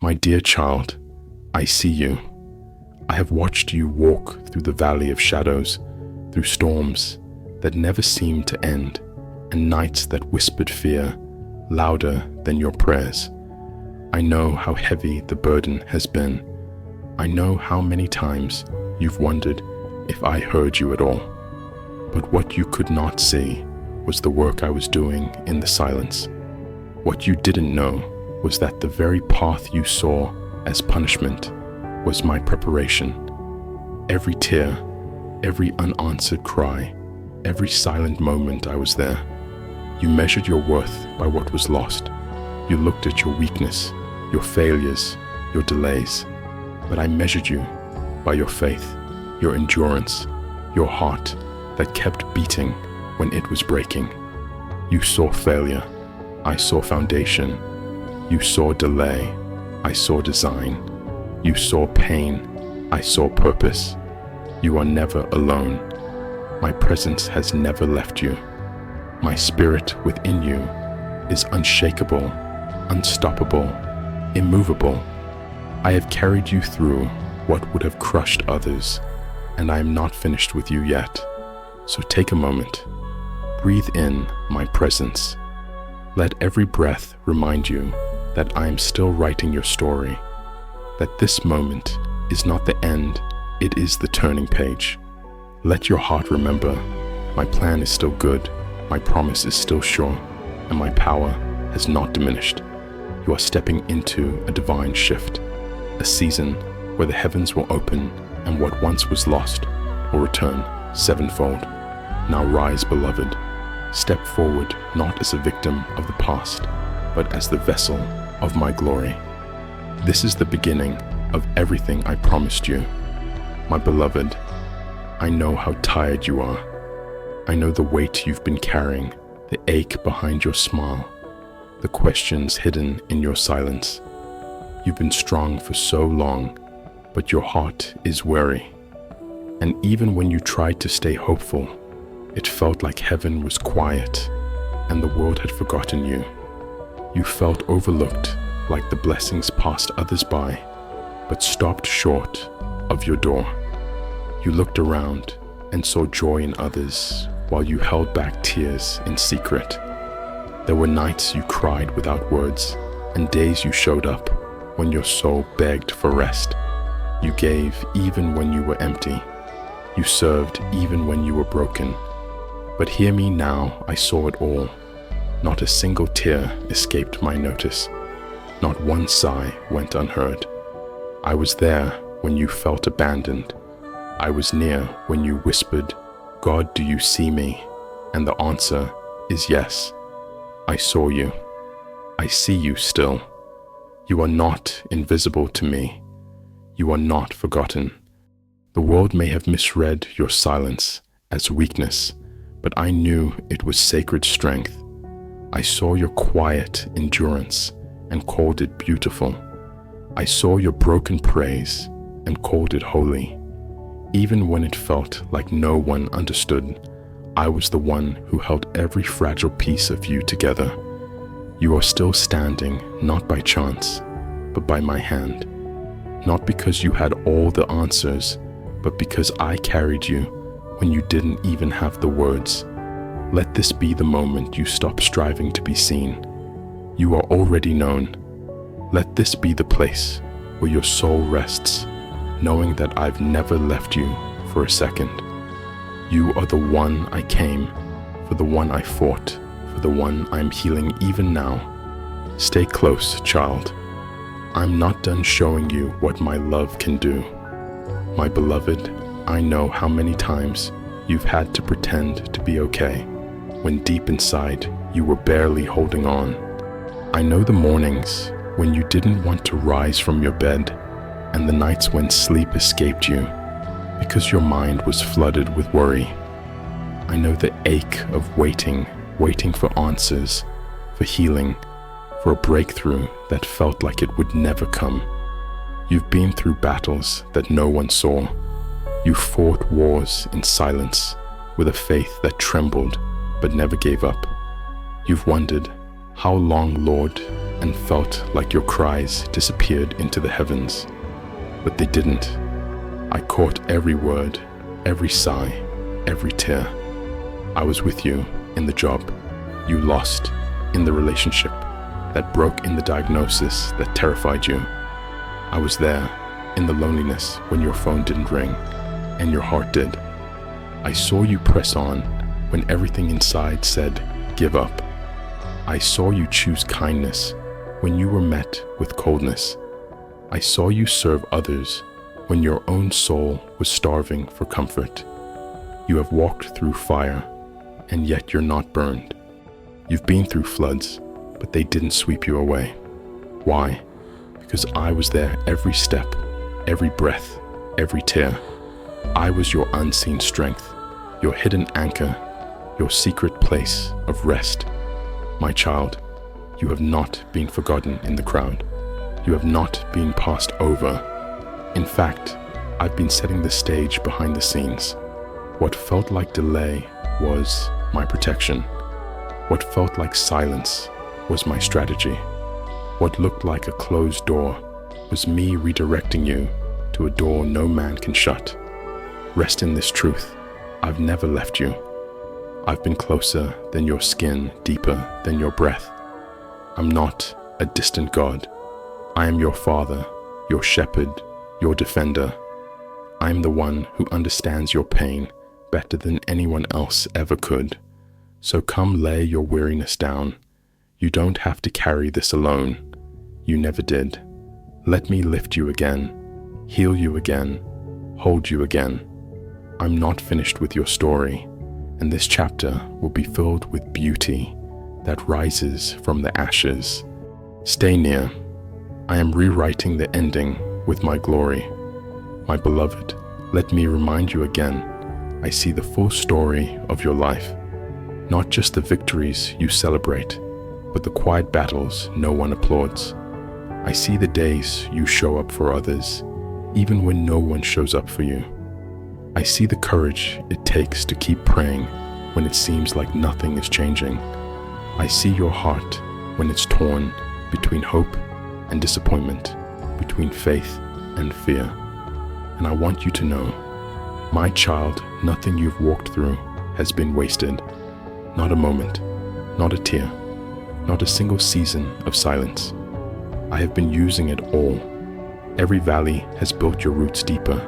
My dear child, I see you. I have watched you walk through the valley of shadows, through storms that never seemed to end, and nights that whispered fear louder than your prayers. I know how heavy the burden has been. I know how many times you've wondered if I heard you at all. But what you could not see was the work I was doing in the silence. What you didn't know was that the very path you saw as punishment was my preparation. Every tear, every unanswered cry, every silent moment I was there. You measured your worth by what was lost. You looked at your weakness, your failures, your delays. But I measured you by your faith, your endurance, your heart that kept beating when it was breaking. You saw failure, I saw foundation. You saw delay, I saw design. You saw pain, I saw purpose. You are never alone. My presence has never left you. My spirit within you is unshakable, unstoppable, immovable. I have carried you through what would have crushed others, and I am not finished with you yet. So take a moment. Breathe in my presence. Let every breath remind you that I am still writing your story, that this moment is not the end, it is the turning page. Let your heart remember, my plan is still good, my promise is still sure, and my power has not diminished. You are stepping into a divine shift, a season where the heavens will open and what once was lost will return sevenfold. Now rise, beloved. Step forward not as a victim of the past, but as the vessel of my glory. This is the beginning of everything I promised you. My beloved, I know how tired you are. I know the weight you've been carrying, the ache behind your smile, the questions hidden in your silence. You've been strong for so long, but your heart is weary. And even when you tried to stay hopeful, it felt like heaven was quiet and the world had forgotten you. You felt overlooked, like the blessings passed others by, but stopped short of your door. You looked around and saw joy in others while you held back tears in secret. There were nights you cried without words and days you showed up when your soul begged for rest. You gave even when you were empty. You served even when you were broken. But hear me now, I saw it all. Not a single tear escaped my notice. Not one sigh went unheard. I was there when you felt abandoned. I was near when you whispered, God, do you see me? And the answer is yes. I saw you. I see you still. You are not invisible to me. You are not forgotten. The world may have misread your silence as weakness, but I knew it was sacred strength. I saw your quiet endurance and called it beautiful. I saw your broken praise and called it holy. Even when it felt like no one understood, I was the one who held every fragile piece of you together. You are still standing, not by chance, but by my hand. Not because you had all the answers, but because I carried you when you didn't even have the words. Let this be the moment you stop striving to be seen. You are already known. Let this be the place where your soul rests, knowing that I've never left you for a second. You are the one I came, for the one I fought, for the one I'm healing even now. Stay close, child. I'm not done showing you what my love can do. My beloved, I know how many times you've had to pretend to be okay, when deep inside you were barely holding on. I know the mornings when you didn't want to rise from your bed, and the nights when sleep escaped you, because your mind was flooded with worry. I know the ache of waiting for answers, for healing, for a breakthrough that felt like it would never come. You've been through battles that no one saw. You fought wars in silence, with a faith that trembled but never gave up. You've wondered, How long, Lord, and felt like your cries disappeared into the heavens. But they didn't. I caught every word, every sigh, every tear. I was with you in the job you lost, in the relationship that broke, in the diagnosis that terrified you. I was there in the loneliness when your phone didn't ring and your heart did. I saw you press on when everything inside said, give up. I saw you choose kindness when you were met with coldness. I saw you serve others when your own soul was starving for comfort. You have walked through fire, and yet you're not burned. You've been through floods, but they didn't sweep you away. Why? Because I was there every step, every breath, every tear. I was your unseen strength, your hidden anchor, your secret place of rest. My child, you have not been forgotten in the crowd. You have not been passed over. In fact, I've been setting the stage behind the scenes. What felt like delay was my protection. What felt like silence was my strategy. What looked like a closed door was me redirecting you to a door no man can shut. Rest in this truth. I've never left you. I've been closer than your skin, deeper than your breath. I'm not a distant God. I am your father, your shepherd, your defender. I am the one who understands your pain better than anyone else ever could. So come lay your weariness down. You don't have to carry this alone. You never did. Let me lift you again, heal you again, hold you again. I'm not finished with your story, and this chapter will be filled with beauty that rises from the ashes. Stay near. I am rewriting the ending with my glory. My beloved, let me remind you again, I see the full story of your life. Not just the victories you celebrate, but the quiet battles no one applauds. I see the days you show up for others, even when no one shows up for you. I see the courage it takes to keep praying when it seems like nothing is changing. I see your heart when it's torn between hope and disappointment, between faith and fear. And I want you to know, my child, nothing you've walked through has been wasted. Not a moment, not a tear, not a single season of silence. I have been using it all. Every valley has built your roots deeper.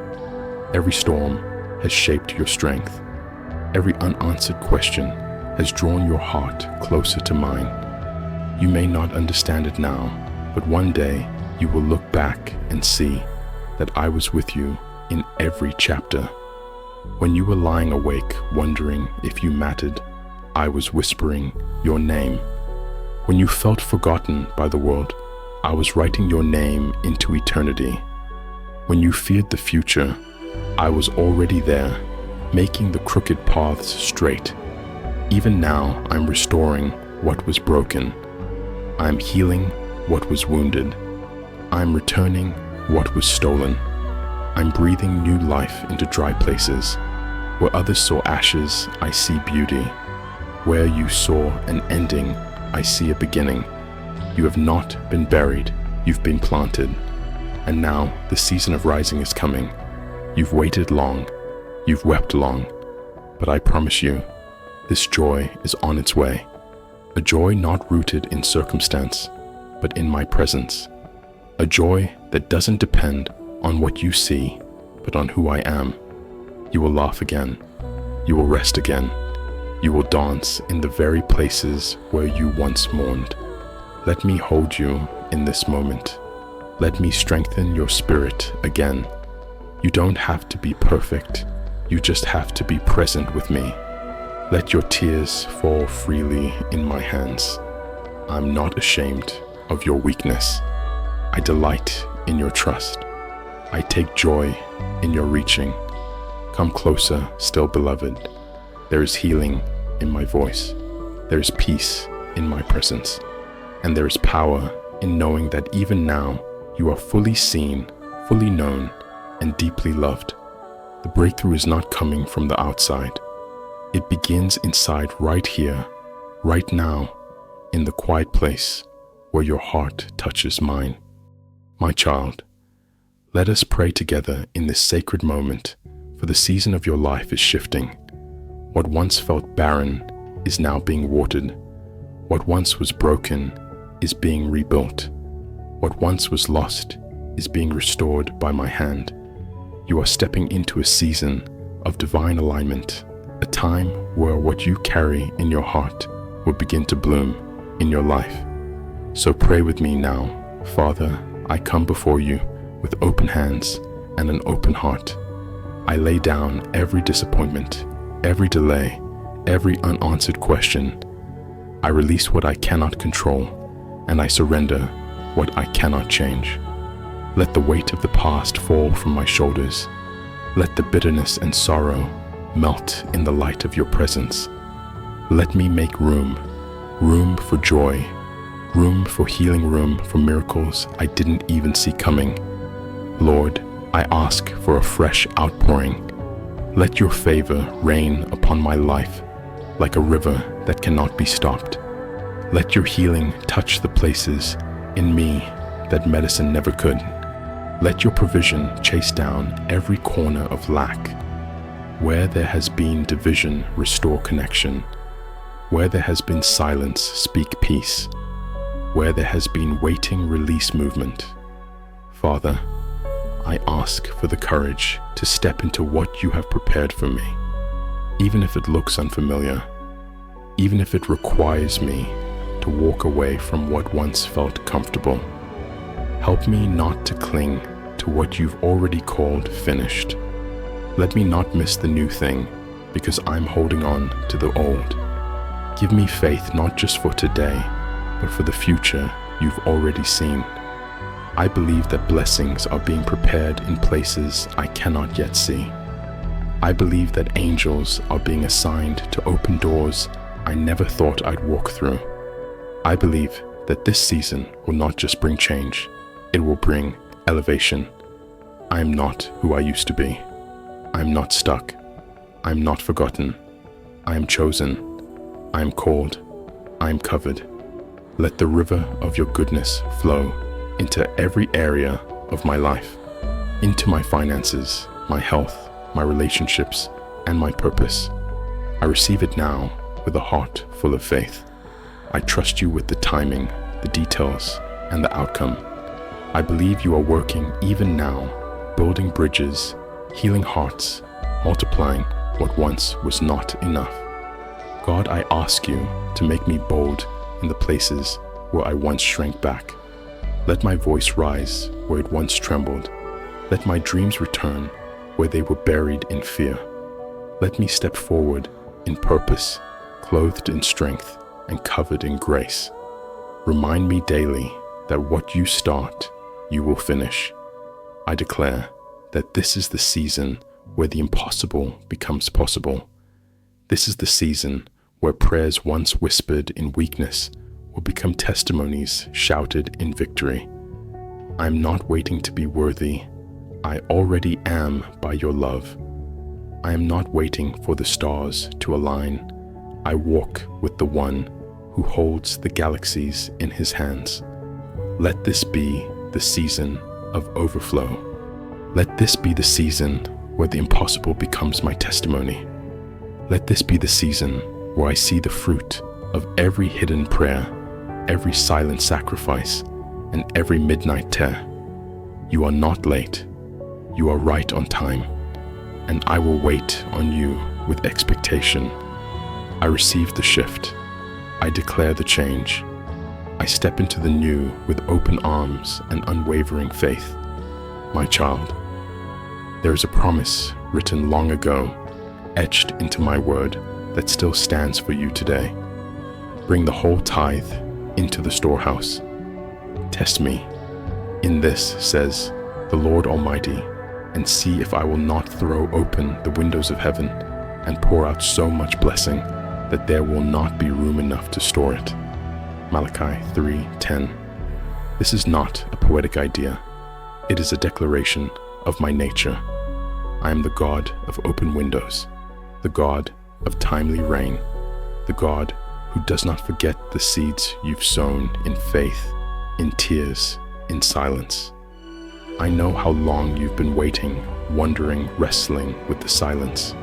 Every storm has shaped your strength. Every unanswered question has drawn your heart closer to mine. You may not understand it now, but one day you will look back and see that I was with you in every chapter. When you were lying awake wondering if you mattered, I was whispering your name. When you felt forgotten by the world, I was writing your name into eternity. When you feared the future, I was already there, making the crooked paths straight. Even now, I'm restoring what was broken. I'm healing what was wounded. I'm returning what was stolen. I'm breathing new life into dry places. Where others saw ashes, I see beauty. Where you saw an ending, I see a beginning. You have not been buried, you've been planted. And now the season of rising is coming. You've waited long, you've wept long, but I promise you, this joy is on its way. A joy not rooted in circumstance, but in my presence. A joy that doesn't depend on what you see, but on who I am. You will laugh again. You will rest again. You will dance in the very places where you once mourned. Let me hold you in this moment. Let me strengthen your spirit again. You don't have to be perfect. You just have to be present with me. Let your tears fall freely in my hands. I'm not ashamed of your weakness. I delight in your trust. I take joy in your reaching. Come closer, still beloved. There is healing in my voice. There is peace in my presence. And there is power in knowing that even now you are fully seen, fully known, and deeply loved. The breakthrough is not coming from the outside. It begins inside right here, right now. in the quiet place where your heart touches mine. My child, let us pray together in this sacred moment, for the season of your life is shifting. What once felt barren is now being watered. What once was broken is being rebuilt. What once was lost is being restored by my hand. You are stepping into a season of divine alignment, a time where what you carry in your heart will begin to bloom in your life. So pray with me now. Father, I come before you with open hands and an open heart. I lay down every disappointment, every delay, every unanswered question. I release what I cannot control, and I surrender what I cannot change. Let the weight of the past fall from my shoulders. Let the bitterness and sorrow melt in the light of your presence. Let me make room for joy, room for healing, room for miracles I didn't even see coming. Lord, I ask for a fresh outpouring. Let your favor rain upon my life like a river that cannot be stopped. Let your healing touch the places in me that medicine never could. Let your provision chase down every corner of lack. Where there has been division, restore connection. Where there has been silence, speak peace. Where there has been waiting, release movement. Father, I ask for the courage to step into what you have prepared for me, even if it looks unfamiliar, even if it requires me to walk away from what once felt comfortable. Help me not to cling to what you've already called finished. Let me not miss the new thing because I'm holding on to the old. Give me faith not just for today, but for the future you've already seen. I believe that blessings are being prepared in places I cannot yet see. I believe that angels are being assigned to open doors I never thought I'd walk through. I believe that this season will not just bring change, it will bring elevation. I am not who I used to be. I am not stuck. I am not forgotten. I am chosen. I am called. I am covered. Let the river of your goodness flow into every area of my life, into my finances, my health, my relationships, and my purpose. I receive it now with a heart full of faith. I trust you with the timing, the details, and the outcome. I believe you are working even now, building bridges, healing hearts, multiplying what once was not enough. God, I ask you to make me bold in the places where I once shrank back. Let my voice rise where it once trembled. Let my dreams return where they were buried in fear. Let me step forward in purpose, clothed in strength and covered in grace. Remind me daily that what you start, you will finish. I declare that this is the season where the impossible becomes possible. This is the season where prayers once whispered in weakness will become testimonies shouted in victory. I am not waiting to be worthy. I already am by your love. I am not waiting for the stars to align. I walk with the one who holds the galaxies in his hands. Let this be the season of overflow. Let this be the season where the impossible becomes my testimony. Let this be the season where I see the fruit of every hidden prayer, every silent sacrifice, and every midnight tear. You are not late. You are right on time, and I will wait on you with expectation. I receive the shift. I declare the change. I step into the new with open arms and unwavering faith. My child, there is a promise written long ago, etched into my word, that still stands for you today. Bring the whole tithe into the storehouse. Test me in this, says the Lord Almighty, and see if I will not throw open the windows of heaven and pour out so much blessing that there will not be room enough to store it. Malachi 3:10. This is not a poetic idea. It is a declaration of my nature. I am the God of open windows, the God of timely rain, the God who does not forget the seeds you've sown in faith, in tears, in silence. I know how long you've been waiting, wondering, wrestling with the silence.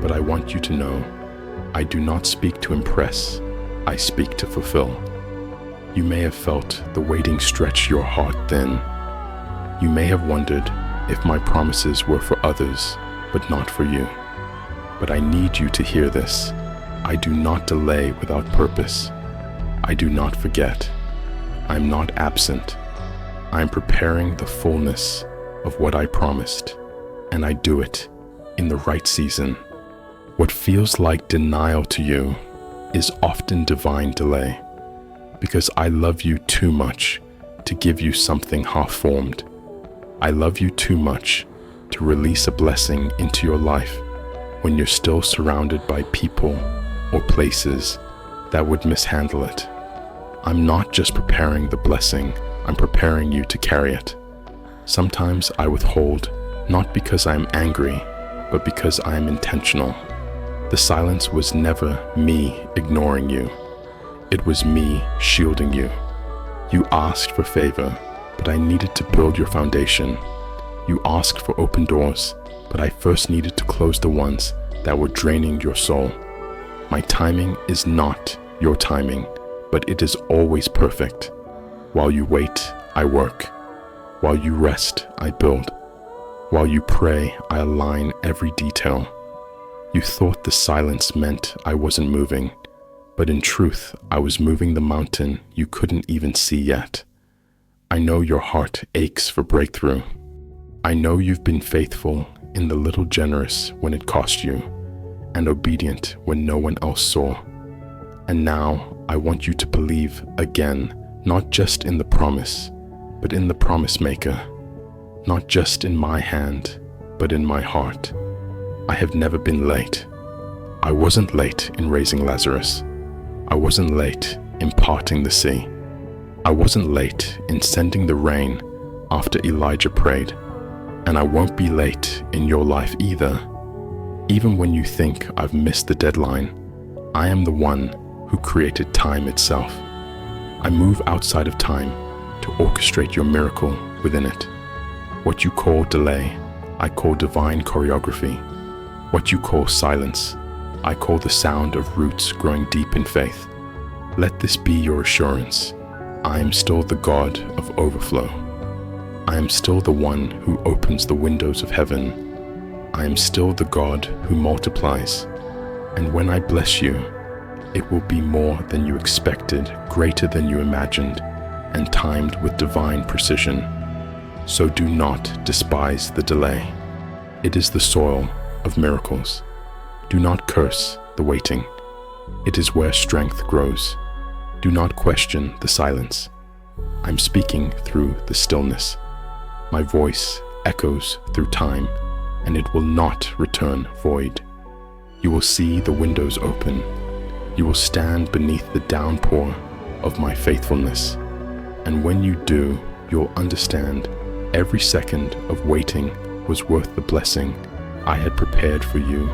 But I want you to know, I do not speak to impress, I speak to fulfill. You may have felt the waiting stretch your heart thin. You may have wondered if my promises were for others, but not for you. But I need you to hear this. I do not delay without purpose. I do not forget. I am not absent. I am preparing the fullness of what I promised, and I do it in the right season. What feels like denial to you is often divine delay, because I love you too much to give you something half-formed. I love you too much to release a blessing into your life when you're still surrounded by people or places that would mishandle it. I'm not just preparing the blessing, I'm preparing you to carry it. Sometimes I withhold, not because I am angry, but because I am intentional. The silence was never me ignoring you. It was me shielding you. You asked for favor, but I needed to build your foundation. You asked for open doors, but I first needed to close the ones that were draining your soul. My timing is not your timing, but it is always perfect. While you wait, I work. While you rest, I build. While you pray, I align every detail. You thought the silence meant I wasn't moving, but in truth, I was moving the mountain you couldn't even see yet. I know your heart aches for breakthrough. I know you've been faithful in the little, generous when it cost you, and obedient when no one else saw. And now I want you to believe again, not just in the promise, but in the promise maker. Not just in my hand, but in my heart. I have never been late. I wasn't late in raising Lazarus. I wasn't late in parting the sea. I wasn't late in sending the rain after Elijah prayed. And I won't be late in your life either. Even when you think I've missed the deadline, I am the one who created time itself. I move outside of time to orchestrate your miracle within it. What you call delay, I call divine choreography. What you call silence, I call the sound of roots growing deep in faith. Let this be your assurance. I am still the God of overflow. I am still the one who opens the windows of heaven. I am still the God who multiplies. And when I bless you, it will be more than you expected, greater than you imagined, and timed with divine precision. So do not despise the delay. It is the soil of miracles. Do not curse the waiting. It is where strength grows. Do not question the silence. I'm speaking through the stillness. My voice echoes through time, and it will not return void. You will see the windows open. You will stand beneath the downpour of my faithfulness. And when you do, you'll understand every second of waiting was worth the blessing I had prepared for you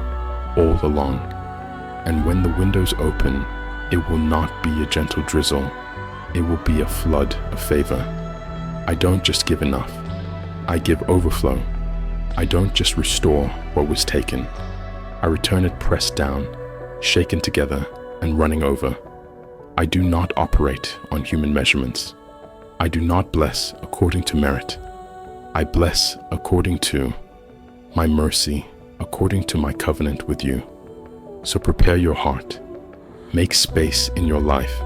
all along. And when the windows open, it will not be a gentle drizzle. It will be a flood of favor. I don't just give enough. I give overflow. I don't just restore what was taken. I return it pressed down, shaken together, and running over. I do not operate on human measurements. I do not bless according to merit. I bless according to my mercy, according to my covenant with you. So prepare your heart. Make space in your life.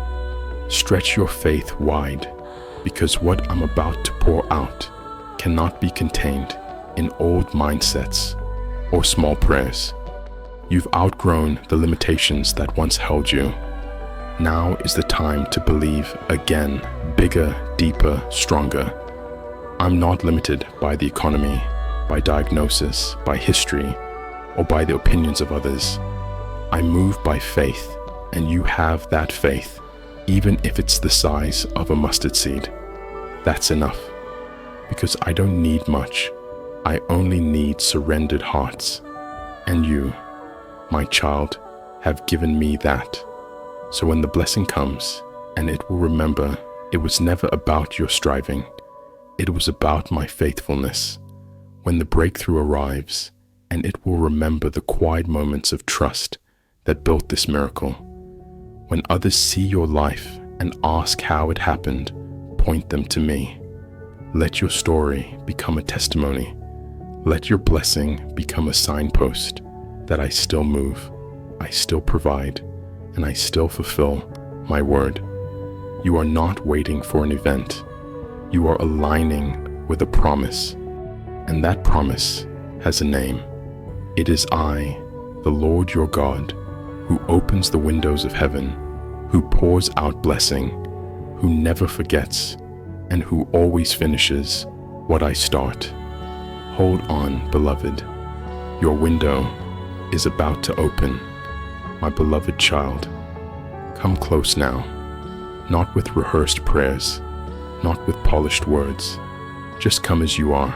Stretch your faith wide, because what I'm about to pour out cannot be contained in old mindsets or small prayers. You've outgrown the limitations that once held you. Now is the time to believe again, bigger, deeper, stronger. I'm not limited by the economy, by diagnosis, by history, or by the opinions of others. I move by faith, and you have that faith, even if it's the size of a mustard seed. That's enough, because I don't need much. I only need surrendered hearts. And you, my child, have given me that. So when the blessing comes, and it will remember it was never about your striving, it was about my faithfulness. When the breakthrough arrives, and it will remember the quiet moments of trust that built this miracle. When others see your life and ask how it happened, point them to me. Let your story become a testimony. Let your blessing become a signpost that I still move, I still provide, and I still fulfill my word. You are not waiting for an event. You are aligning with a promise, and that promise has a name. It is I, the Lord your God, who opens the windows of heaven, who pours out blessing, who never forgets, and who always finishes what I start. Hold on, beloved. Your window is about to open. My beloved child, come close now, not with rehearsed prayers, not with polished words. Just come as you are.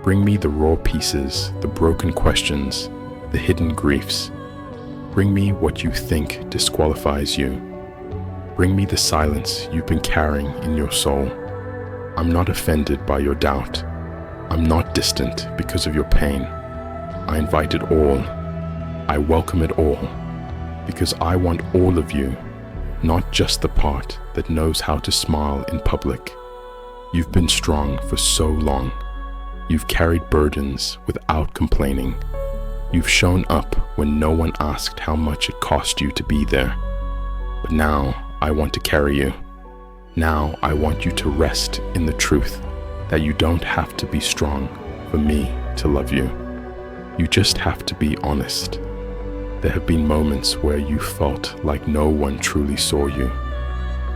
Bring me the raw pieces, the broken questions, the hidden griefs. Bring me what you think disqualifies you. Bring me the silence you've been carrying in your soul. I'm not offended by your doubt. I'm not distant because of your pain. I invite it all. I welcome it all, because I want all of you, not just the part that knows how to smile in public. You've been strong for so long. You've carried burdens without complaining. You've shown up when no one asked how much it cost you to be there. But now I want to carry you. Now I want you to rest in the truth that you don't have to be strong for me to love you. You just have to be honest. There have been moments where you felt like no one truly saw you.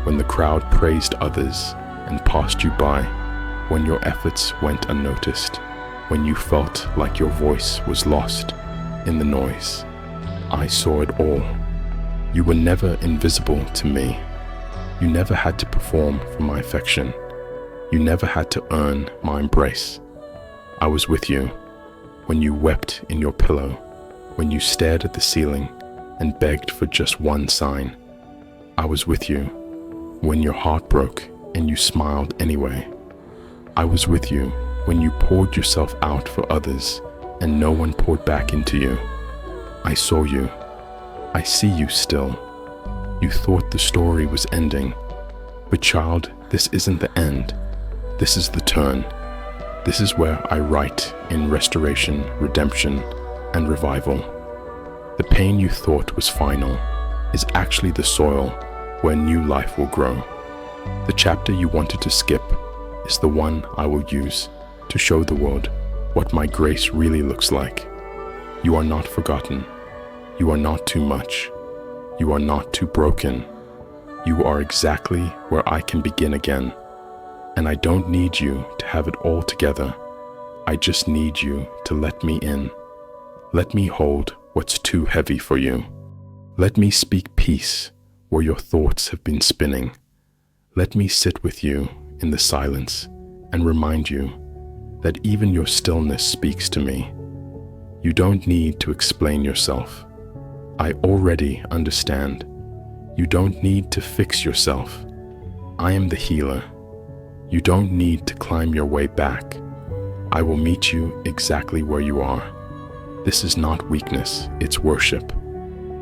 When the crowd praised others and passed you by, when your efforts went unnoticed, when you felt like your voice was lost in the noise. I saw it all. You were never invisible to me. You never had to perform for my affection. You never had to earn my embrace. I was with you when you wept in your pillow, when you stared at the ceiling and begged for just one sign. I was with you when your heart broke and you smiled anyway. I was with you when you poured yourself out for others and no one poured back into you. I saw you. I see you still. You thought the story was ending. But child, this isn't the end. This is the turn. This is where I write in restoration, redemption, and revival. The pain you thought was final is actually the soil where new life will grow. The chapter you wanted to skip is the one I will use to show the world what my grace really looks like. You are not forgotten. You are not too much. You are not too broken. You are exactly where I can begin again. And I don't need you to have it all together. I just need you to let me in. Let me hold what's too heavy for you. Let me speak peace where your thoughts have been spinning. Let me sit with you in the silence and remind you that even your stillness speaks to me. You don't need to explain yourself. I already understand. You don't need to fix yourself. I am the healer. You don't need to climb your way back. I will meet you exactly where you are. This is not weakness, it's worship.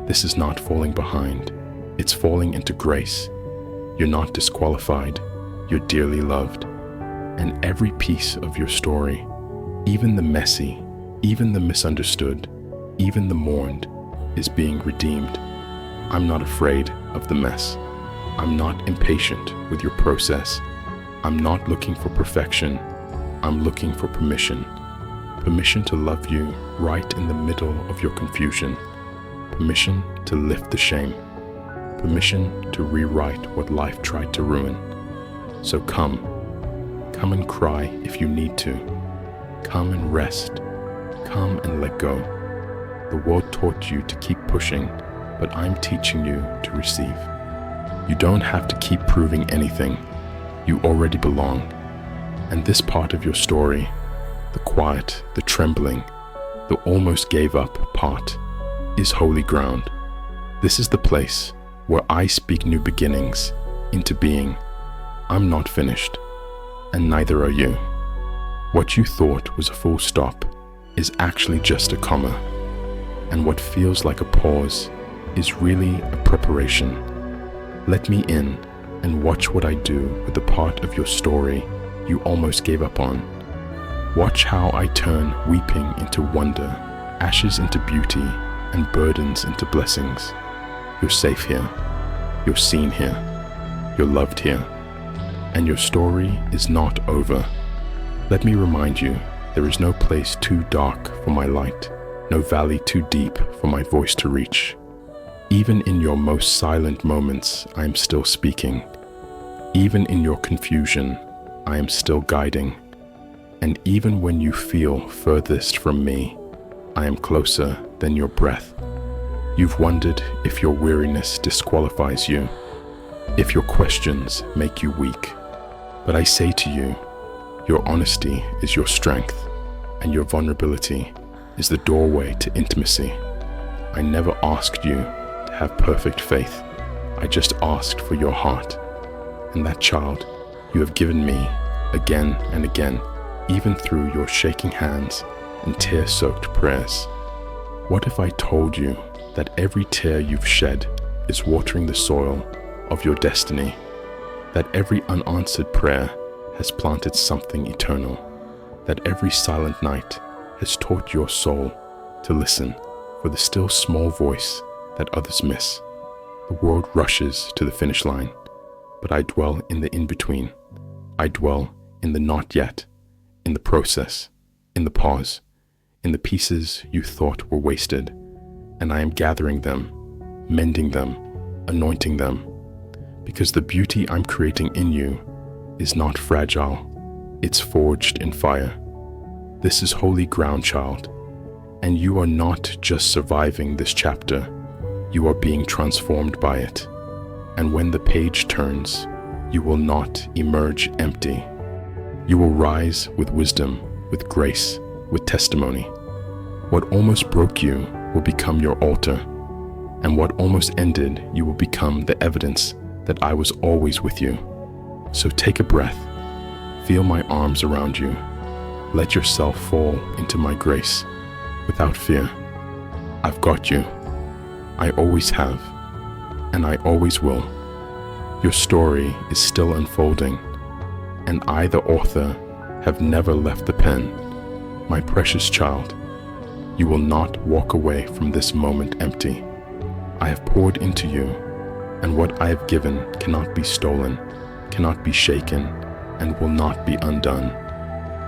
This is not falling behind, it's falling into grace. You're not disqualified, you're dearly loved. And every piece of your story, even the messy, even the misunderstood, even the mourned, is being redeemed. I'm not afraid of the mess. I'm not impatient with your process. I'm not looking for perfection. I'm looking for permission. Permission to love you right in the middle of your confusion. Permission to lift the shame. Permission to rewrite what life tried to ruin. So come and cry if you need to. Come and rest. Come and let go. The world taught you to keep pushing, but I'm teaching you to receive. You don't have to keep proving anything. You already belong. And this part of your story, the quiet, the trembling, the almost gave up part, is holy ground. This is the place where I speak new beginnings into being. I'm not finished, and neither are you. What you thought was a full stop is actually just a comma, and what feels like a pause is really a preparation. Let me in and watch what I do with the part of your story you almost gave up on. Watch how I turn weeping into wonder, ashes into beauty, and burdens into blessings. You're safe here. You're seen here. You're loved here. And your story is not over. Let me remind you, there is no place too dark for my light, no valley too deep for my voice to reach. Even in your most silent moments, I am still speaking. Even in your confusion, I am still guiding. And even when you feel furthest from me, I am closer than your breath. You've wondered if your weariness disqualifies you, if your questions make you weak. But I say to you, your honesty is your strength, and your vulnerability is the doorway to intimacy. I never asked you to have perfect faith. I just asked for your heart. And that child you have given me again and again, even through your shaking hands and tear-soaked prayers. What if I told you that every tear you've shed is watering the soil of your destiny, that every unanswered prayer has planted something eternal, that every silent night has taught your soul to listen for the still small voice that others miss? The world rushes to the finish line, but I dwell in the in-between. I dwell in the not yet, in the process, in the pause, in the pieces you thought were wasted, and I am gathering them, mending them, anointing them, because the beauty I'm creating in you is not fragile, it's forged in fire. This is holy ground, child, and you are not just surviving this chapter, you are being transformed by it. And when the page turns, you will not emerge empty. You will rise with wisdom, with grace, with testimony. What almost broke you will become your altar, and what almost ended you will become the evidence that I was always with you. So take a breath, feel my arms around you, let yourself fall into my grace without fear. I've got you. I always have, and I always will. Your story is still unfolding, and I, the author, have never left the pen. My precious child, you will not walk away from this moment empty. I have poured into you, and what I have given cannot be stolen, cannot be shaken, and will not be undone.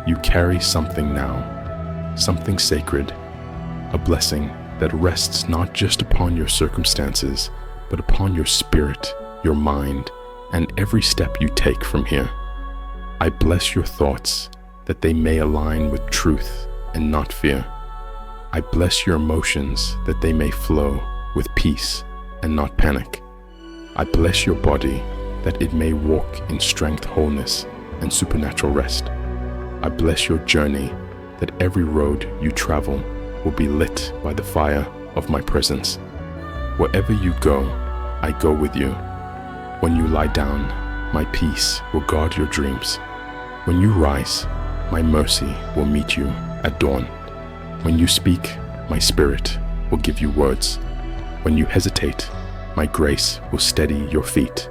You carry something now, something sacred, a blessing that rests not just upon your circumstances, but upon your spirit, your mind, and every step you take from here. I bless your thoughts that they may align with truth and not fear. I bless your emotions that they may flow with peace and not panic. I bless your body that it may walk in strength, wholeness, and supernatural rest. I bless your journey that every road you travel will be lit by the fire of my presence. Wherever you go, I go with you. When you lie down, my peace will guard your dreams. When you rise, my mercy will meet you at dawn. When you speak, my spirit will give you words. When you hesitate, my grace will steady your feet.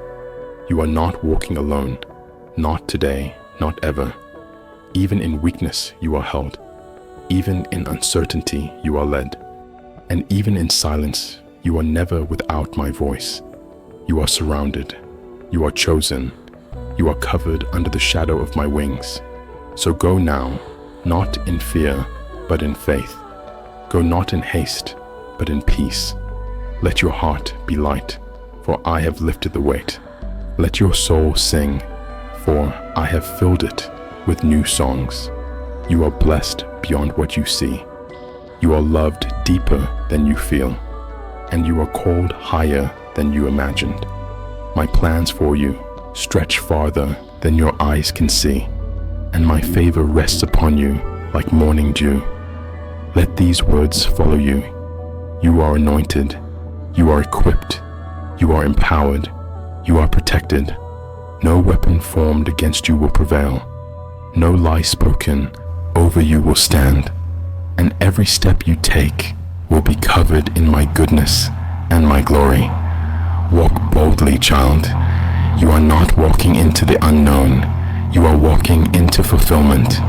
You are not walking alone, not today, not ever. Even in weakness you are held. Even in uncertainty you are led. And even in silence, you are never without my voice. You are surrounded. You are chosen. You are covered under the shadow of my wings. So go now, not in fear, but in faith. Go not in haste, but in peace. Let your heart be light, for I have lifted the weight. Let your soul sing, for I have filled it with new songs. You are blessed beyond what you see. You are loved deeper than you feel, and you are called higher than you imagined. My plans for you stretch farther than your eyes can see, and my favor rests upon you like morning dew. Let these words follow you. You are anointed. You are equipped. You are empowered. You are protected. No weapon formed against you will prevail. No lie spoken over you will stand. And every step you take will be covered in my goodness and my glory. Walk boldly, child. You are not walking into the unknown. You are walking into fulfillment.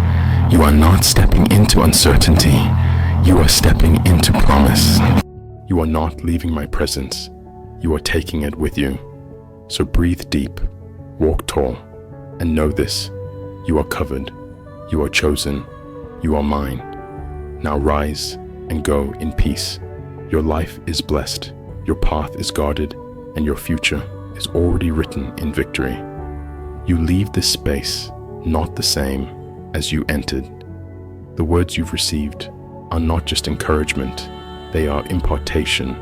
You are not stepping into uncertainty. You are stepping into promise. You are not leaving my presence. You are taking it with you. So breathe deep, walk tall, and know this: you are covered, you are chosen, you are mine. Now rise and go in peace. Your life is blessed, your path is guarded, and your future is already written in victory. You leave this space not the same as you entered. The words you've received are not just encouragement, they are impartation.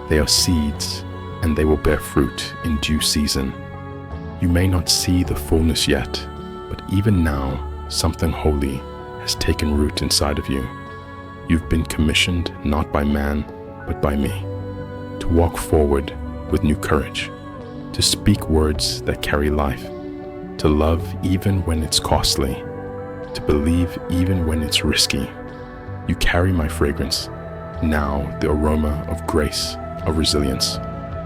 They are seeds, and they will bear fruit in due season. You may not see the fullness yet, but even now, something holy has taken root inside of you. You've been commissioned not by man, but by me, to walk forward with new courage, to speak words that carry life, to love even when it's costly, to believe even when it's risky. You carry my fragrance, now the aroma of grace, of resilience,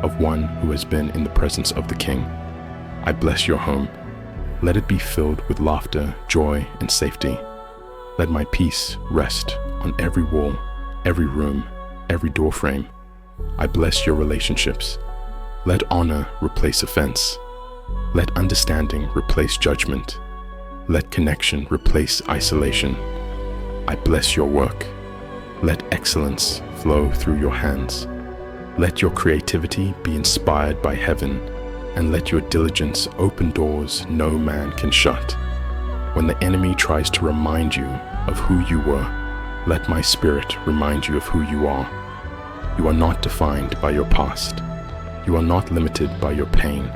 of one who has been in the presence of the King. I bless your home. Let it be filled with laughter, joy, and safety. Let my peace rest on every wall, every room, every doorframe. I bless your relationships. Let honor replace offense. Let understanding replace judgment. Let connection replace isolation. I bless your work. Let excellence flow through your hands. Let your creativity be inspired by heaven, and let your diligence open doors no man can shut. When the enemy tries to remind you of who you were, let my spirit remind you of who you are. You are not defined by your past. You are not limited by your pain.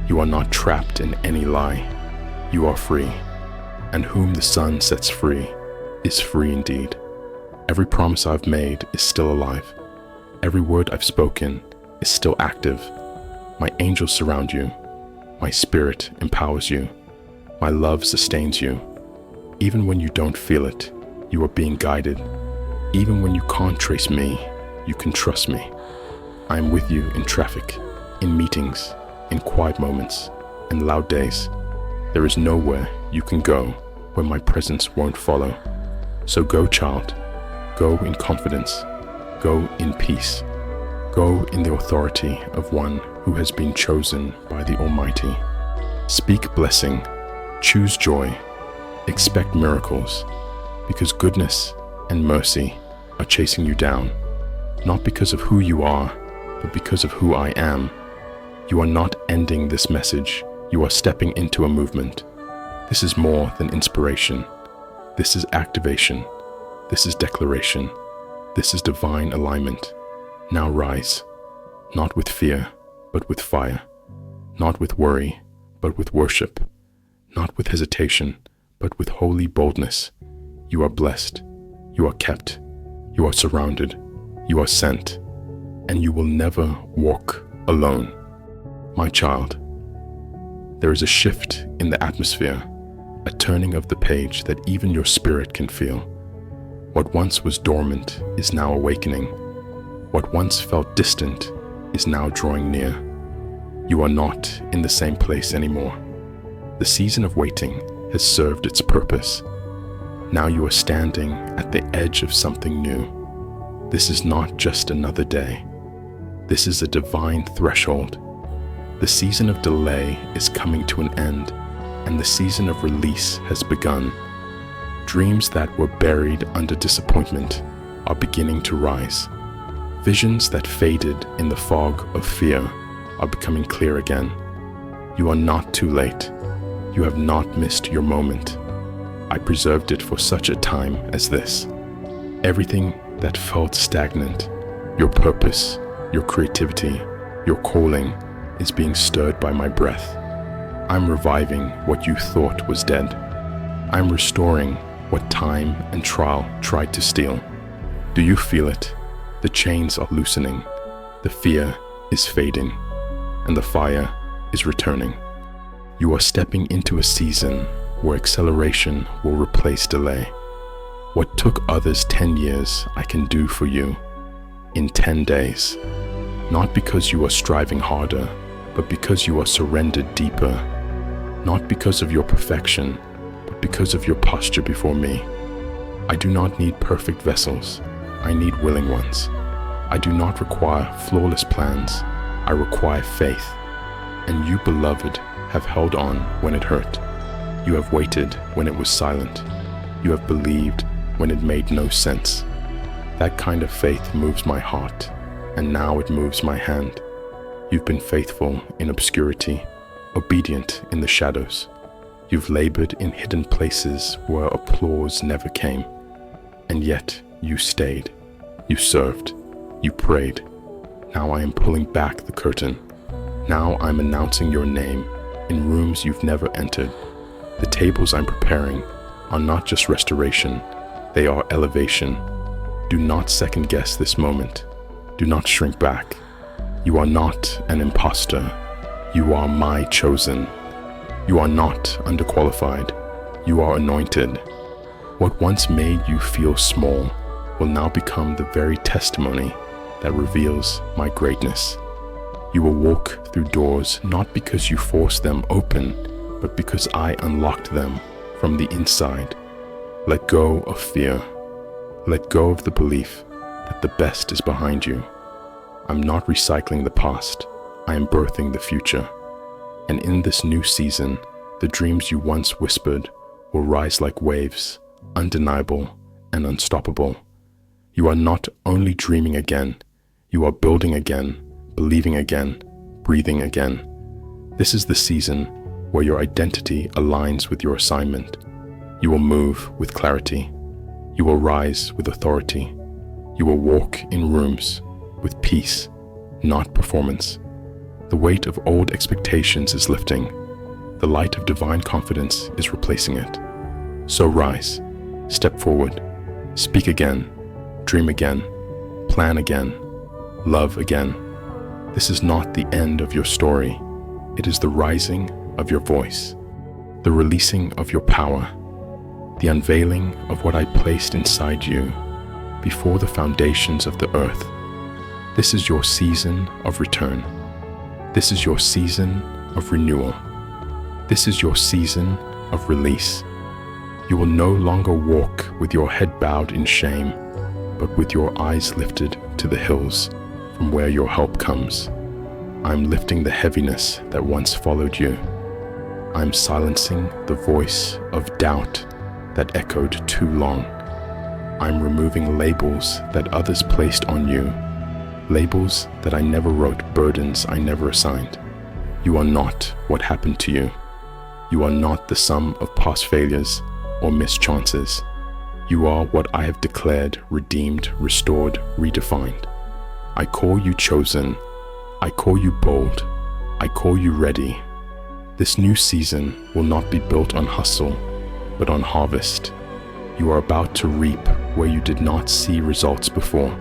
You are not trapped in any lie. You are free, and whom the Son sets free is free indeed. Every promise I've made is still alive. Every word I've spoken is still active. My angels surround you. My spirit empowers you. My love sustains you. Even when you don't feel it, you are being guided. Even when you can't trace me, you can trust me. I am with you in traffic, in meetings, in quiet moments, and loud days. There is nowhere you can go where my presence won't follow. So go, child. Go in confidence. Go in peace. Go in the authority of one who has been chosen by the Almighty. Speak blessing. Choose joy. Expect miracles, because goodness and mercy are chasing you down, not because of who you are, but because of who I am. You are not ending this message. You are stepping into a movement. This is more than inspiration. This is activation. This is declaration. This is divine alignment. Now rise, not with fear, but with fire, not with worry, but with worship, not with hesitation, but with holy boldness. You are blessed. You are kept. You are surrounded. You are sent. And you will never walk alone. My child, there is a shift in the atmosphere, a turning of the page that even your spirit can feel. What once was dormant is now awakening. What once felt distant is now drawing near. You are not in the same place anymore. The season of waiting has served its purpose. Now you are standing at the edge of something new. This is not just another day. This is a divine threshold. The season of delay is coming to an end, and the season of release has begun. Dreams that were buried under disappointment are beginning to rise. Visions that faded in the fog of fear are becoming clear again. You are not too late. You have not missed your moment. I preserved it for such a time as this. Everything that felt stagnant, your purpose, your creativity, your calling, is being stirred by my breath. I'm reviving what you thought was dead. I'm restoring what time and trial tried to steal. Do you feel it? The chains are loosening. The fear is fading, and the fire is returning. You are stepping into a season where acceleration will replace delay. What took others 10 years, I can do for you in 10 days. Not because you are striving harder, but because you are surrendered deeper. Not because of your perfection, but because of your posture before me. I do not need perfect vessels. I need willing ones. I do not require flawless plans. I require faith. And you, beloved, have held on when it hurt. You have waited when it was silent. You have believed when it made no sense. That kind of faith moves my heart, and now it moves my hand. You've been faithful in obscurity, obedient in the shadows. You've labored in hidden places where applause never came. And yet you stayed, you served, you prayed. Now I am pulling back the curtain. Now I'm announcing your name in rooms you've never entered. The tables I'm preparing are not just restoration, they are elevation. Do not second guess this moment. Do not shrink back. You are not an imposter. You are my chosen. You are not underqualified. You are anointed. What once made you feel small will now become the very testimony that reveals my greatness. You will walk through doors not because you forced them open, but because I unlocked them from the inside. Let go of fear. Let go of the belief that the best is behind you. I'm not recycling the past. I am birthing the future. And in this new season, the dreams you once whispered will rise like waves, undeniable and unstoppable. You are not only dreaming again, you are building again, believing again, breathing again. This is the season where your identity aligns with your assignment. You will move with clarity. You will rise with authority. You will walk in rooms with peace, not performance. The weight of old expectations is lifting. The light of divine confidence is replacing it. So rise, step forward, speak again, dream again, plan again, love again. This is not the end of your story. It is the rising of your voice, the releasing of your power, the unveiling of what I placed inside you before the foundations of the earth. This is your season of return. This is your season of renewal. This is your season of release. You will no longer walk with your head bowed in shame, but with your eyes lifted to the hills from where your help comes. I'm lifting the heaviness that once followed you. I'm silencing the voice of doubt that echoed too long. I'm removing labels that others placed on you, labels that I never wrote, burdens I never assigned. You are not what happened to you. You are not the sum of past failures or missed chances. You are what I have declared, redeemed, restored, redefined. I call you chosen. I call you bold. I call you ready. This new season will not be built on hustle, but on harvest. You are about to reap where you did not see results before.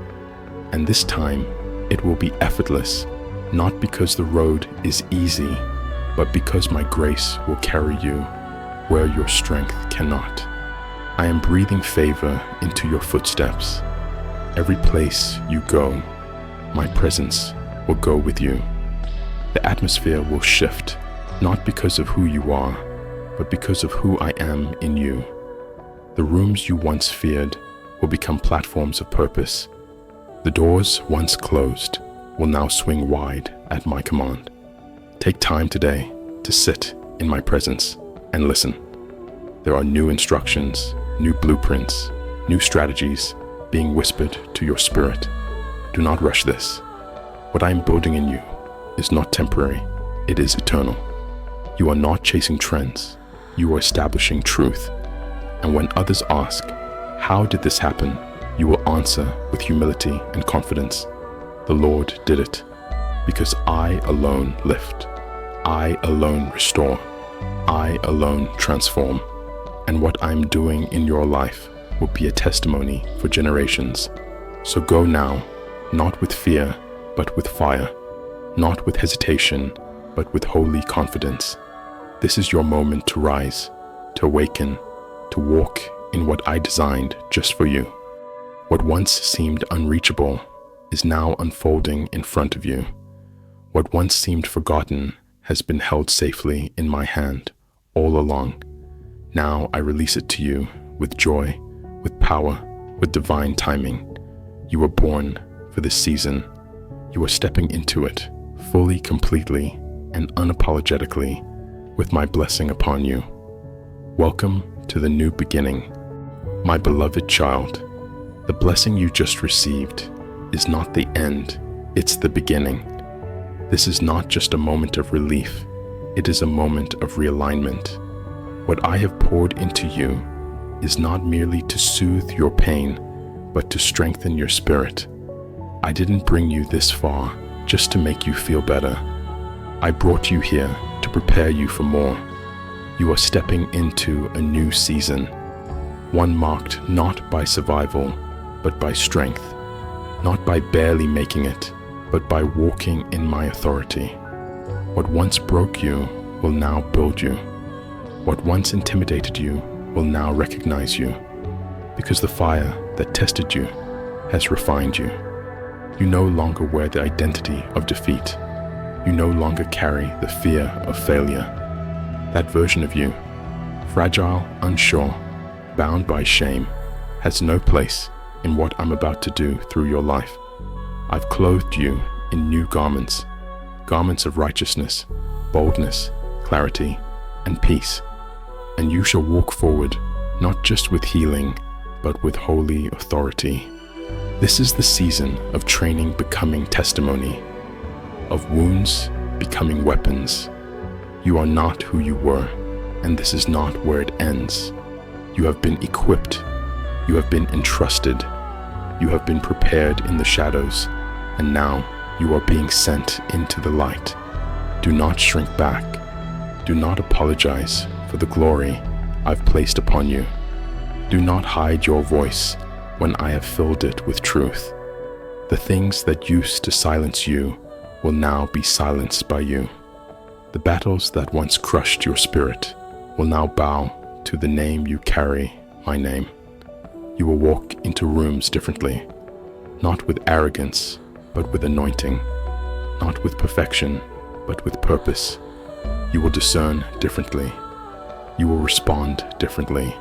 And this time, it will be effortless, not because the road is easy, but because my grace will carry you where your strength cannot. I am breathing favor into your footsteps. Every place you go, my presence will go with you. The atmosphere will shift, not because of who you are, but because of who I am in you. The rooms you once feared will become platforms of purpose. The doors once closed will now swing wide at my command. Take time today to sit in my presence and listen. There are new instructions, new blueprints, new strategies being whispered to your spirit. Do not rush this. What I am building in you is not temporary, it is eternal. You are not chasing trends, you are establishing truth. And when others ask, how did this happen? You will answer with humility and confidence. The Lord did it, because I alone lift, I alone restore, I alone transform. And what I'm doing in your life will be a testimony for generations. So go now, not with fear, but with fire. not with hesitation, but with holy confidence. This is your moment to rise, to awaken, to walk in what I designed just for you. What once seemed unreachable is now unfolding in front of you. What once seemed forgotten has been held safely in my hand all along. Now I release it to you with joy, with power, with divine timing. You were born for this season. You are stepping into it fully, completely, and unapologetically with my blessing upon you. Welcome to the new beginning. My beloved child, the blessing you just received is not the end, it's the beginning. This is not just a moment of relief, it is a moment of realignment. What I have poured into you is not merely to soothe your pain, but to strengthen your spirit. I didn't bring you this far just to make you feel better. I brought you here to prepare you for more. You are stepping into a new season, one marked not by survival, but by strength, not by barely making it, but by walking in my authority. What once broke you will now build you. What once intimidated you will now recognize you, because the fire that tested you has refined you. You no longer wear the identity of defeat. You no longer carry the fear of failure. That version of you, fragile, unsure, bound by shame, has no place in what I'm about to do through your life. I've clothed you in new garments, garments of righteousness, boldness, clarity, and peace. And you shall walk forward, not just with healing, but with holy authority. This is the season of training becoming testimony, of wounds becoming weapons. You are not who you were, and this is not where it ends. You have been equipped, you have been entrusted, you have been prepared in the shadows, and now you are being sent into the light. Do not shrink back. Do not apologize for the glory I've placed upon you. Do not hide your voice when I have filled it with truth. The things that used to silence you will now be silenced by you. The battles that once crushed your spirit will now bow to the name you carry, my name. You will walk into rooms differently, not with arrogance, but with anointing, not with perfection, but with purpose. You will discern differently. You will respond differently,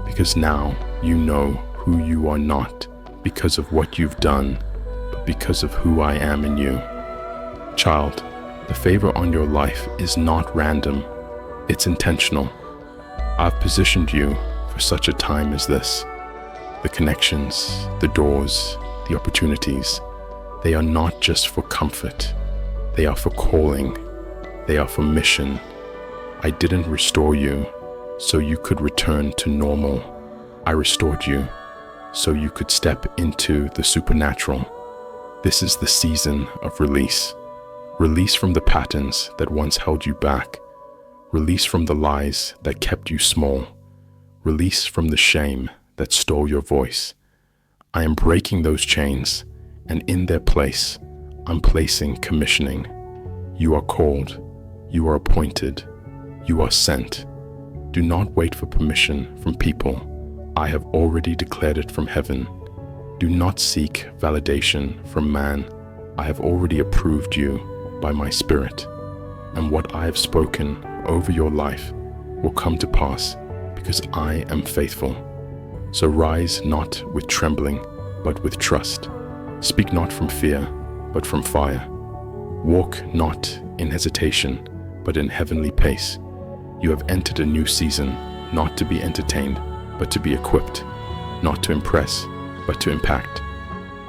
because now you know who you are not because of what you've done, but because of who I am in you. Child, the favor on your life is not random, it's intentional. I've positioned you for such a time as this. The connections, the doors, the opportunities, they are not just for comfort, they are for calling, they are for mission. I didn't restore you so you could return to normal. I restored you so you could step into the supernatural. This is the season of release. Release from the patterns that once held you back. Release from the lies that kept you small. Release from the shame that stole your voice. I am breaking those chains, and in their place, I'm placing commissioning. You are called. You are appointed. You are sent. Do not wait for permission from people. I have already declared it from heaven. Do not seek validation from man. I have already approved you by my Spirit. And what I have spoken over your life will come to pass because I am faithful. So rise not with trembling, but with trust. Speak not from fear, but from fire. Walk not in hesitation, but in heavenly pace. You have entered a new season, not to be entertained, but to be equipped, not to impress, but to impact,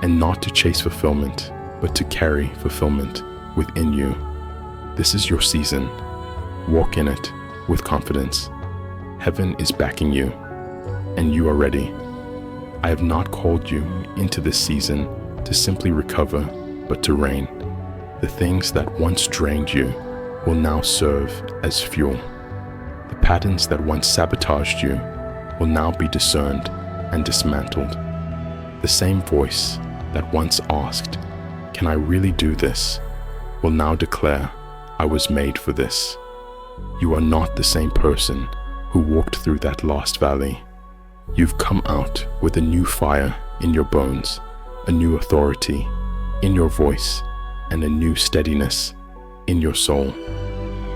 and not to chase fulfillment, but to carry fulfillment within you. This is your season. Walk in it with confidence. Heaven is backing you, and you are ready. I have not called you into this season to simply recover, but to reign. The things that once drained you will now serve as fuel. The patterns that once sabotaged you will now be discerned and dismantled. The same voice that once asked, "Can I really do this?" will now declare, I was made for this. You are not the same person who walked through that lost valley. You've come out with a new fire in your bones, a new authority in your voice, and a new steadiness in your soul.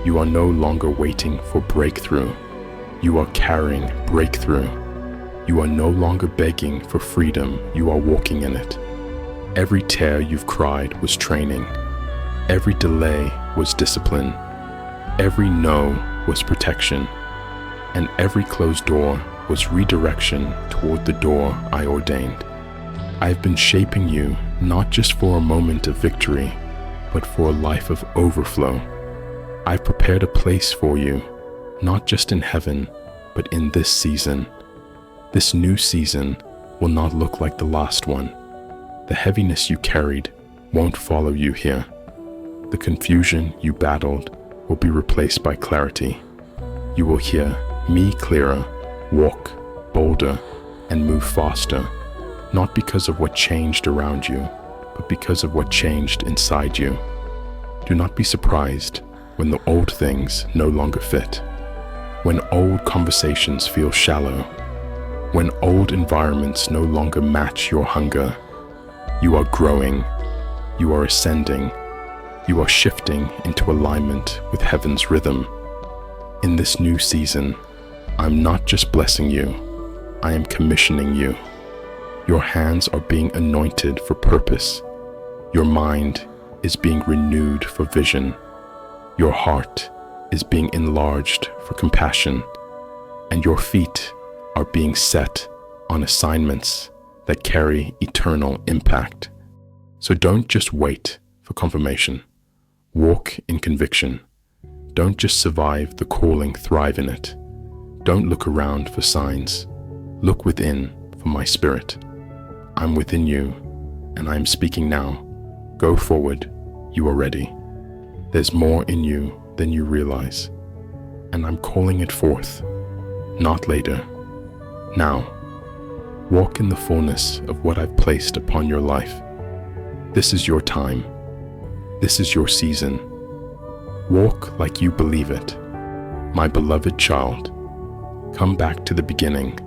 You are no longer waiting for breakthrough. You are carrying breakthrough. You are no longer begging for freedom. You are walking in it. Every tear you've cried was training. Every delay was discipline. Every no was protection. And every closed door was redirection toward the door I ordained. I have been shaping you not just for a moment of victory, but for a life of overflow. I've prepared a place for you, not just in heaven, but in this season. This new season will not look like the last one. The heaviness you carried won't follow you here. The confusion you battled will be replaced by clarity. You will hear me clearer, walk bolder, and move faster, not because of what changed around you, but because of what changed inside you. Do not be surprised when the old things no longer fit, when old conversations feel shallow, when old environments no longer match your hunger. You are growing, you are ascending, you are shifting into alignment with heaven's rhythm. In this new season, I'm not just blessing you, I am commissioning you. Your hands are being anointed for purpose. Your mind is being renewed for vision. Your heart is being enlarged for compassion. And your feet are being set on assignments that carry eternal impact. So don't just wait for confirmation. Walk in conviction. Don't just survive the calling, thrive in it. Don't look around for signs. Look within for my spirit. I'm within you, and I am speaking now. Go forward, you are ready. There's more in you than you realize, and I'm calling it forth, not later, now. Walk in the fullness of what I've placed upon your life. This is your time. This is your season. Walk like you believe it. My beloved child, come back to the beginning,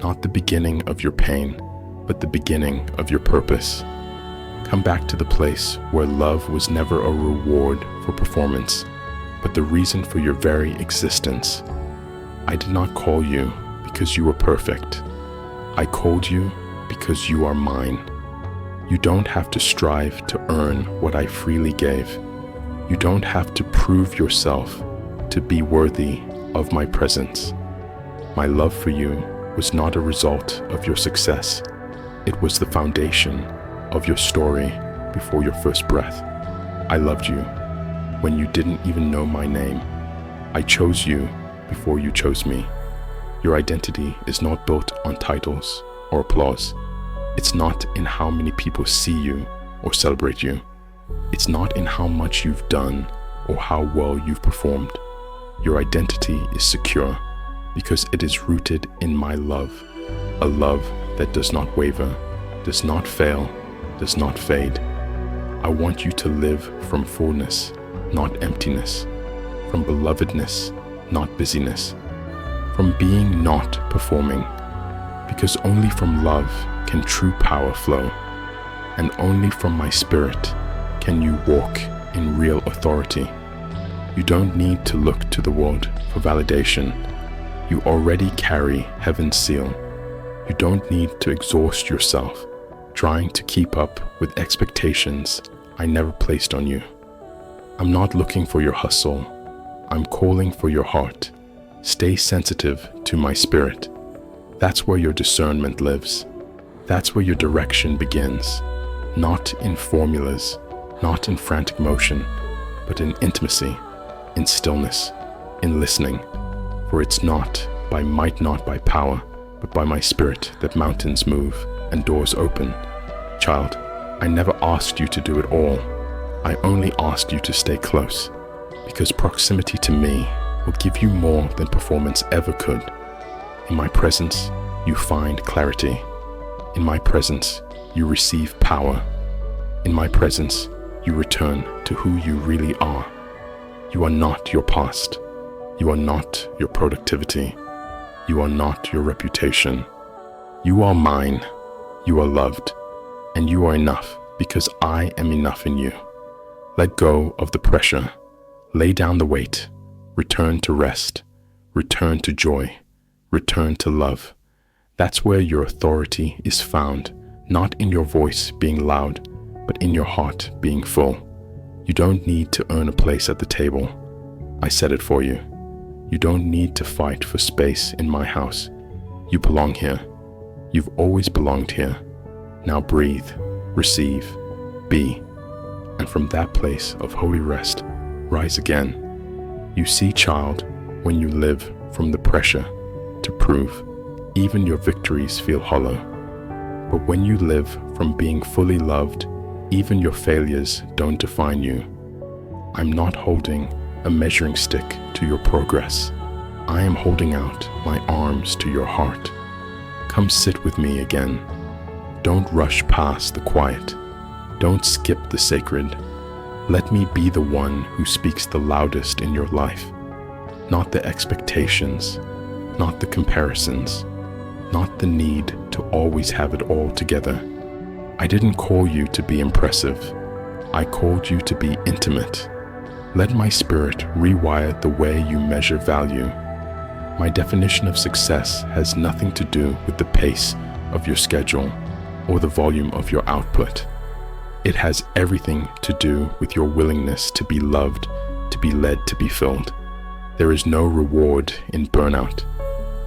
not the beginning of your pain, but the beginning of your purpose. Come back to the place where love was never a reward for performance, but the reason for your very existence. I did not call you because you were perfect. I called you because you are mine. You don't have to strive to earn what I freely gave. You don't have to prove yourself to be worthy of my presence. My love for you was not a result of your success. It was the foundation of your story before your first breath. I loved you when you didn't even know my name. I chose you before you chose me. Your identity is not built on titles or applause. It's not in how many people see you or celebrate you. It's not in how much you've done or how well you've performed. Your identity is secure because it is rooted in my love, a love that does not waver, does not fail, does not fade. I want you to live from fullness, not emptiness, from belovedness, not busyness, from being not performing, because only from love can true power flow, and only from my spirit can you walk in real authority. You don't need to look to the world for validation. You already carry heaven's seal. You don't need to exhaust yourself trying to keep up with expectations I never placed on you. I'm not looking for your hustle. I'm calling for your heart. Stay sensitive to my spirit. That's where your discernment lives. That's where your direction begins. Not in formulas, not in frantic motion, but in intimacy, in stillness, in listening. For it's not by might, not by power, but by my spirit that mountains move and doors open. Child, I never asked you to do it all. I only asked you to stay close, because proximity to me will give you more than performance ever could. In my presence, you find clarity. In my presence, you receive power. In my presence, you return to who you really are. You are not your past. You are not your productivity. You are not your reputation. You are mine. You are loved. And you are enough because I am enough in you. Let go of the pressure. Lay down the weight. Return to rest. Return to joy. Return to love. That's where your authority is found, not in your voice being loud, but in your heart being full. You don't need to earn a place at the table. I said it for you. You don't need to fight for space in my house. You belong here. You've always belonged here. Now breathe, receive, be, and from that place of holy rest, rise again. You see, child, when you live from the pressure to prove, even your victories feel hollow. But when you live from being fully loved, even your failures don't define you. I'm not holding a measuring stick to your progress. I am holding out my arms to your heart. Come sit with me again. Don't rush past the quiet. Don't skip the sacred. Let me be the one who speaks the loudest in your life. Not the expectations, not the comparisons, not the need to always have it all together. I didn't call you to be impressive. I called you to be intimate. Let my spirit rewire the way you measure value. My definition of success has nothing to do with the pace of your schedule or the volume of your output. It has everything to do with your willingness to be loved, to be led, to be filled. There is no reward in burnout.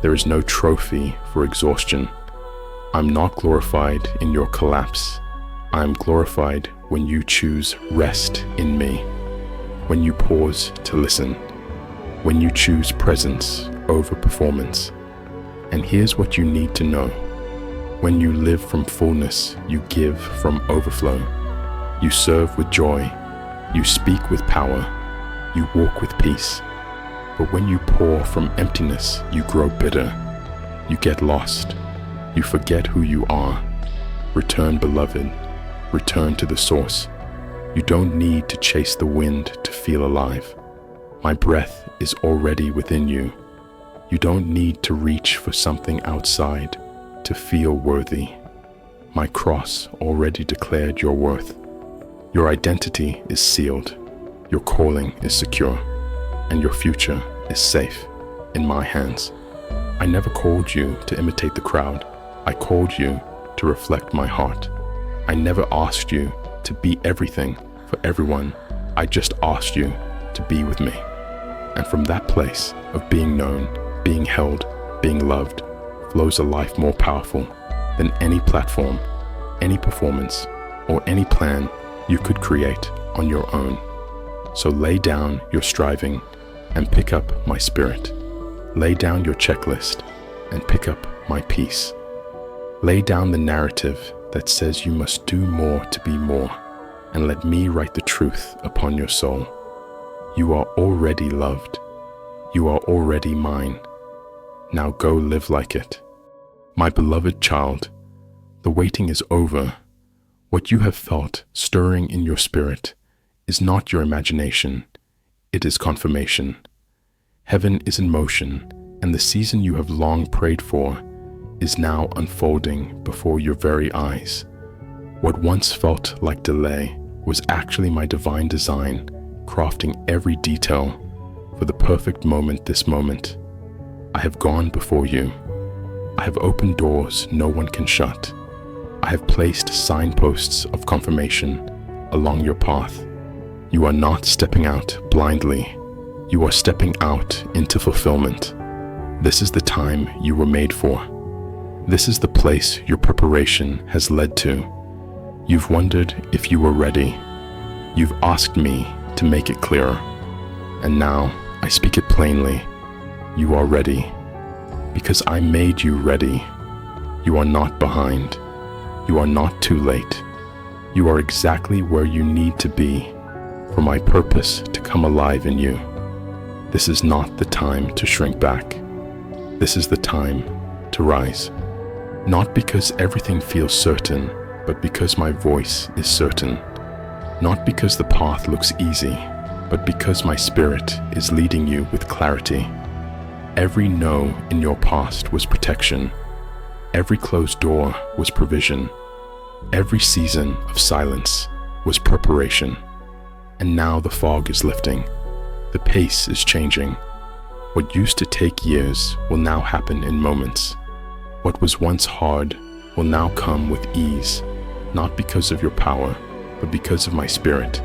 There is no trophy for exhaustion. I'm not glorified in your collapse. I am glorified when you choose rest in me, when you pause to listen, when you choose presence over performance. And here's what you need to know. When you live from fullness, you give from overflow. You serve with joy. You speak with power. You walk with peace. But when you pour from emptiness, you grow bitter. You get lost. You forget who you are. Return, beloved. Return to the source. You don't need to chase the wind to feel alive. My breath is already within you. You don't need to reach for something outside to feel worthy. My cross already declared your worth. Your identity is sealed. Your calling is secure. And your future is safe in my hands. I never called you to imitate the crowd. I called you to reflect my heart. I never asked you to be everything for everyone. I just asked you to be with me. And from that place of being known, being held, being loved, flows a life more powerful than any platform, any performance, or any plan you could create on your own. So lay down your striving and pick up my spirit. Lay down your checklist and pick up my peace. Lay down the narrative that says you must do more to be more, and let me write the truth upon your soul. You are already loved. You are already mine. Now go live like it. My beloved child, the waiting is over. What you have felt stirring in your spirit is not your imagination. It is confirmation. Heaven is in motion, and the season you have long prayed for is now unfolding before your very eyes. What once felt like delay was actually my divine design, crafting every detail for the perfect moment this moment. I have gone before you. I have opened doors no one can shut. I have placed signposts of confirmation along your path. You are not stepping out blindly. You are stepping out into fulfillment. This is the time you were made for. This is the place your preparation has led to. You've wondered if you were ready. You've asked me to make it clearer. And now I speak it plainly. You are ready. Because I made you ready. You are not behind. You are not too late. You are exactly where you need to be for my purpose to come alive in you. This is not the time to shrink back. This is the time to rise. Not because everything feels certain, but because my voice is certain. Not because the path looks easy, but because my spirit is leading you with clarity. Every no in your past was protection. Every closed door was provision. Every season of silence was preparation. And now the fog is lifting. The pace is changing. What used to take years will now happen in moments. What was once hard will now come with ease, not because of your power, but because of my spirit.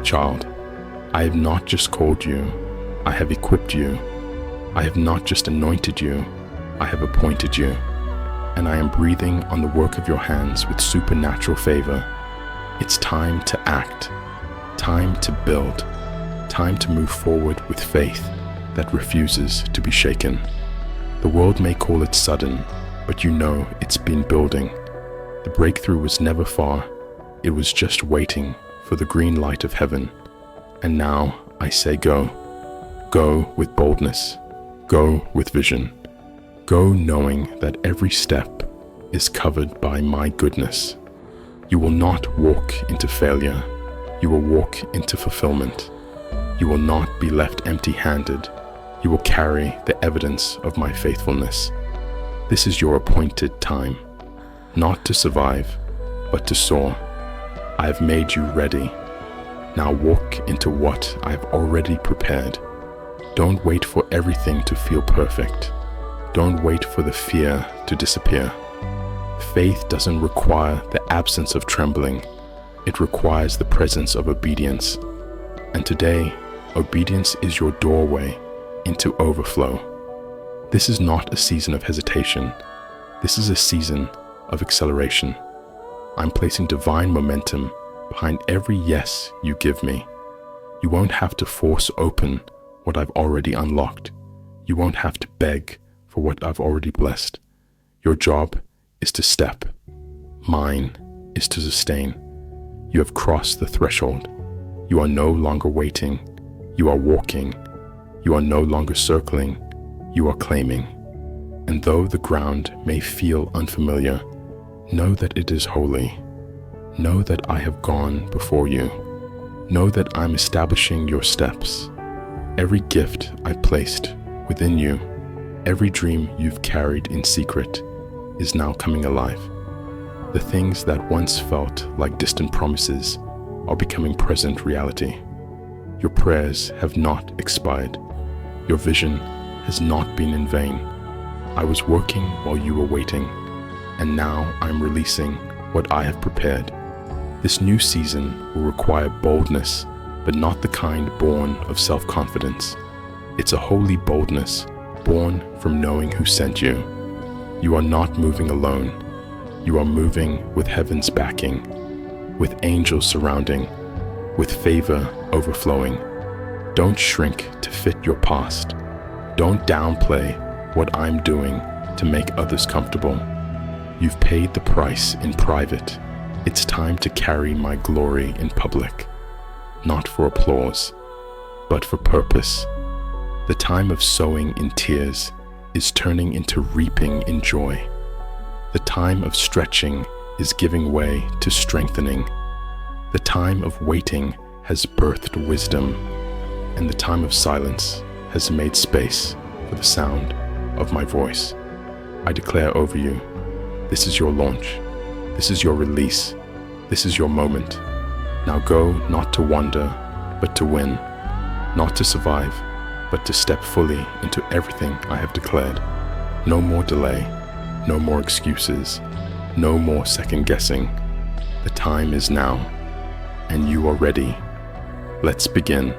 Child, I have not just called you, I have equipped you. I have not just anointed you, I have appointed you. And I am breathing on the work of your hands with supernatural favor. It's time to act, time to build, time to move forward with faith that refuses to be shaken. The world may call it sudden, but you know it's been building. The breakthrough was never far. It was just waiting for the green light of heaven. And now I say go. Go with boldness. Go with vision. Go knowing that every step is covered by my goodness. You will not walk into failure. You will walk into fulfillment. You will not be left empty-handed. You will carry the evidence of my faithfulness. This is your appointed time, not to survive, but to soar. I have made you ready. Now walk into what I have already prepared. Don't wait for everything to feel perfect. Don't wait for the fear to disappear. Faith doesn't require the absence of trembling. It requires the presence of obedience. And today, obedience is your doorway into overflow. This is not a season of hesitation. This is a season of acceleration. I'm placing divine momentum behind every yes you give me. You won't have to force open what I've already unlocked. You won't have to beg for what I've already blessed. Your job is to step. Mine is to sustain. You have crossed the threshold. You are no longer waiting. You are walking. You are no longer circling. You are claiming. And though the ground may feel unfamiliar, know that it is holy. Know that I have gone before you. Know that I'm establishing your steps. Every gift I placed within you, every dream you've carried in secret, is now coming alive. The things that once felt like distant promises are becoming present reality. Your prayers have not expired. Your vision has not been in vain. I was working while you were waiting, and now I'm releasing what I have prepared. This new season will require boldness, but not the kind born of self-confidence. It's a holy boldness born from knowing who sent you. You are not moving alone. You are moving with heaven's backing, with angels surrounding, with favor overflowing. Don't shrink to fit your past. Don't downplay what I'm doing to make others comfortable. You've paid the price in private. It's time to carry my glory in public, not for applause, but for purpose. The time of sowing in tears is turning into reaping in joy. The time of stretching is giving way to strengthening. The time of waiting has birthed wisdom, and the time of silence has made space for the sound of my voice. I declare over you, this is your launch. This is your release. This is your moment. Now go not to wander, but to win. Not to survive, but to step fully into everything I have declared. No more delay. No more excuses. No more second guessing. The time is now, and you are ready. Let's begin.